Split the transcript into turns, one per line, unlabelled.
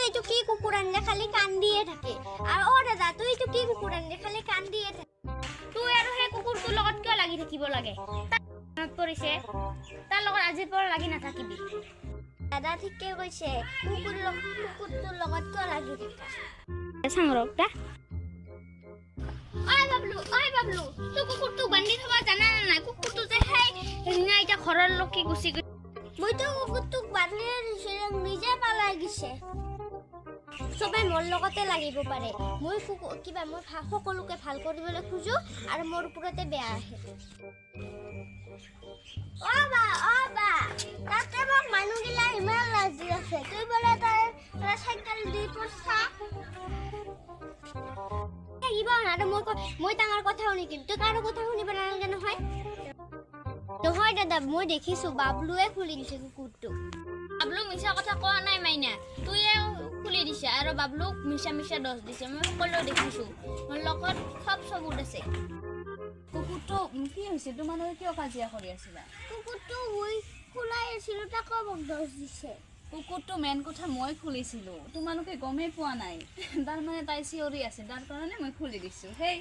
এইটো কি কুকুৰ আনিলে খালি কান্দিয়ে থাকে আৰু অ দাদা তুই এইটো কি কুকুৰ আনিলে খালি কান্দিয়ে থাকে তুই আৰু সেই কুকুৰটোৰ লগত কিয় লাগি থাকিব লাগে মনত পৰিছে তাৰ লগত আজিৰ পৰা লাগি নাথাকিবি দাদা ঠিকে কৈছে কুকুৰটোৰ লগত কিয় লাগি থাকা চাংৰক দা ঐ বাবলু তুই কুকুৰটোক বান্ধি থবা জানা নাই কুকুৰটো যে সেই ৰিঙা এতিয়া ঘৰৰ লোকে গুচি গৈ মইতো কুকুৰটোক বান্ধি নিজে পালাই গৈছে সবে মোৰ লগতে লাগিব পাৰে মই কিবা মই সকলোকে ভাল কৰিবলৈ খোজো আৰু মোৰ ওপৰতে বেয়া আহে অ বা তাতে মোক মানুহগিলা ইমান লাজি আছে তুই বোলে তাই চাইকেল দি পছা থাকিব আৰু মই ডাঙৰ কথা শুনিম তই কাৰো কথা শুনিব নালাগে নহয় নহয় দাদা মই দেখিছো বাবলুৱে খুলি দিছে কুকুৰটো বাবলু মিছা কথা কোৱা নাই মাইনা তুইয়ে খুলি দিছে আৰু বাবলুক মিছা দোষ দিছে মই সকলো দেখিছো মোৰ লগত সব সবুত আছে
কুকুৰটো কি হৈছে তোমালোকে কিয় কাজিয়া কৰি আছিলা
কুকুৰটো মই খুলাই আছিলো তাকো মোক দোষ দিছে
কুকুৰটো মেইন কথা মই খুলিছিলো তোমালোকে গমেই পোৱা নাই তাৰ মানে তাই চিঞৰি আছে তাৰ কাৰণে মই খুলি দিছো হেই